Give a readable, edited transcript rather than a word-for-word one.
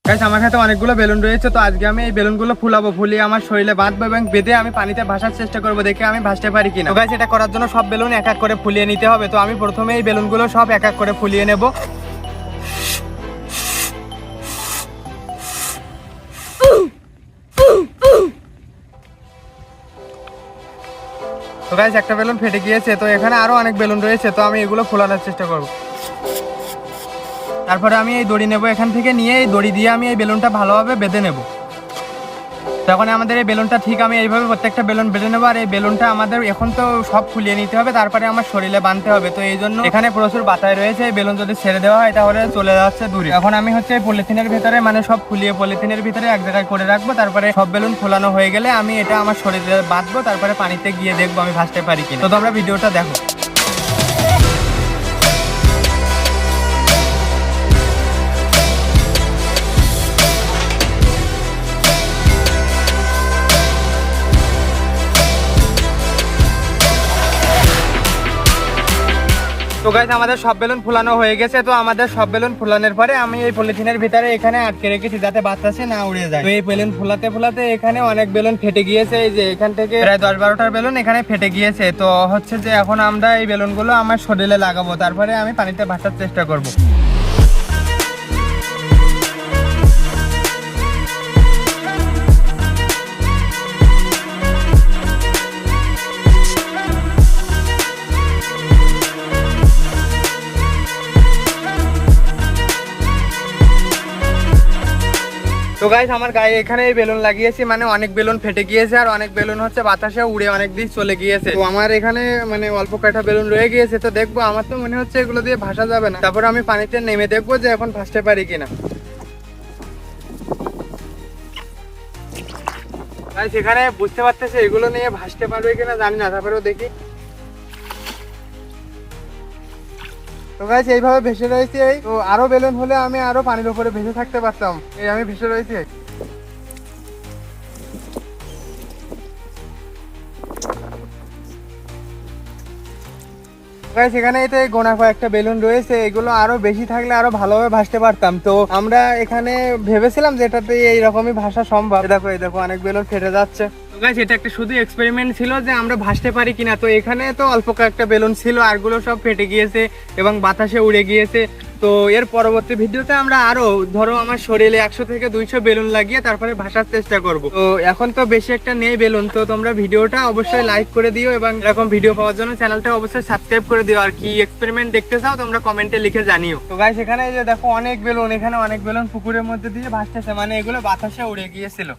Guys আমার হাতে অনেকগুলো বেলুন রয়েছে, তো আজকে আমি এই বেলুনগুলো ফুলাবো, ফুলিয়ে আমার শরীরে বাঁধবো এবং বেঁধে আমি পানিতে ভাসার চেষ্টা করবো, দেখে আমি ভাসতে পারি কিনা। তো গাইস এটা করার জন্য সব বেলুন এক এক করে ফুলিয়ে নিতে হবে। তো আমি প্রথমে এই বেলুনগুলো সব এক এক করে ফুলিয়ে নেব। তো গাইস একটা বেলুন ফেটে গিয়েছে, তো এখানে আরো অনেক বেলুন রয়েছে, তো আমি এগুলো ফোলানোর চেষ্টা করব। তারপরে আমি এই দড়ি নেব, এখান থেকে নিয়ে এই দড়ি দিয়ে আমি এই বেলুনটা ভালোভাবে বেঁধে নেব। তখন আমাদের এই বেলুনটা ঠিক আমি এইভাবে প্রত্যেকটা বেলুন বেঁধে নেবো। আর এই বেলুনটা আমাদের এখন তো সব ফুলিয়ে নিতে হবে, তারপরে আমার শরীরে বাঁধতে হবে। তো এই জন্য এখানে প্রচুর বাতায় রয়েছে, এই বেলুন যদি ছেড়ে দেওয়া হয় তাহলে চলে যাচ্ছে দূরে। এখন আমি হচ্ছে পলিথিনের ভিতরে মানে সব ফুলিয়ে পলিথিনের ভিতরে এক জায়গায় করে রাখবো। তারপরে সব বেলুন ফোলানো হয়ে গেলে আমি এটা আমার শরীরে বাঁধবো, তারপরে পানিতে গিয়ে দেখবো আমি ভাসতে পারি কিনা। তো তোমরা ভিডিওটা দেখো। তো গাইস আমাদের সব বেলুন ফুলানো হয়ে গেছে। তো আমাদের সব বেলুন ফুলানোর পরে আমি এই পলিথিনের ভিতরে এখানে আটকে রেখেছি যাতে বাতাসে না উড়ে যায়। তো এই বেলুন ফুলাতে ফুলাতে এখানে অনেক বেলুন ফেটে গিয়েছে, এই যে এখান থেকে প্রায় 10-12টার বেলুন এখানে ফেটে গিয়েছে। তো হচ্ছে যে এখন আমরা এই বেলুনগুলো আমার শরীরে লাগাবো, তারপরে আমি পানিতে ভাসার চেষ্টা করব। তো গাইস আমার গায়ে এখানে এই বেলুন লাগিয়েছি, মানে অনেক বেলুন ফেটে গিয়েছে আর অনেক বেলুন হচ্ছে বাতাসে উড়ে অনেক দিক চলে গিয়েছে। তো আমার এখানে মানে অল্প কয়টা বেলুন রয়ে গিয়েছে। তো দেখবো, আমার তো মনে হচ্ছে এগুলো দিয়ে ভাসা যাবে না। তারপর আমি পানিতে নেমে দেখবো যে এখন ভাসতে পারি কিনা। গাইস এখানে বুঝতে পারতেছে এগুলো নিয়ে ভাসতে পারবে কিনা জানি না, তারপরেও দেখি। তো গাইস এইভাবে ভেসে রয়েছে। তো আরো বেলুন হলে আমি আরো পানির উপরে ভেসে থাকতে পারতাম। এই আমি ভেসে রয়েছি। গাইস এখানে তো গোনা কয়েকটা বেলুন রয়েছে, এগুলো আরো বেশি থাকলে আরো ভালোভাবে ভাসতে পারতাম। তো আমরা এখানে ভেবেছিলাম যে এটাতে এইরকমই ভাসা সম্ভব। দেখো এই দেখো অনেক বেলুন ফেটে যাচ্ছে। তো গাইস এটা একটা শুধু এক্সপেরিমেন্ট ছিল যে আমরা ভাসতে পারি কিনা। তো এখানে তো অল্প কয়েকটা বেলুন ছিল, আরগুলো সব ফেটে গিয়েছে এবং বাতাসে উড়ে গিয়েছে। তো এর পরবর্তী ভিডিওতে আমরা আরো ধরো আমার শরীরে 100 থেকে 200 বেলুন লাগিয়ে তারপরে ভাসার চেষ্টা করব। তো এখন তো বেশি একটা নেই বেলুন। তো তোমরা ভিডিওটা অবশ্যই লাইক করে দিও এবং এরকম ভিডিও পাওয়ার জন্য চ্যানেলটা অবশ্যই সাবস্ক্রাইব করে দিও। আর কি এক্সপেরিমেন্ট দেখতে চাও তোমরা কমেন্টে লিখে জানিও। তো গাইস এখানে এই যে দেখো অনেক বেলুন, এখানে অনেক বেলুন পুকুরের মধ্যে দিয়ে ভাসতেছে, মানে এগুলো বাতাসে উড়ে গিয়েছিল।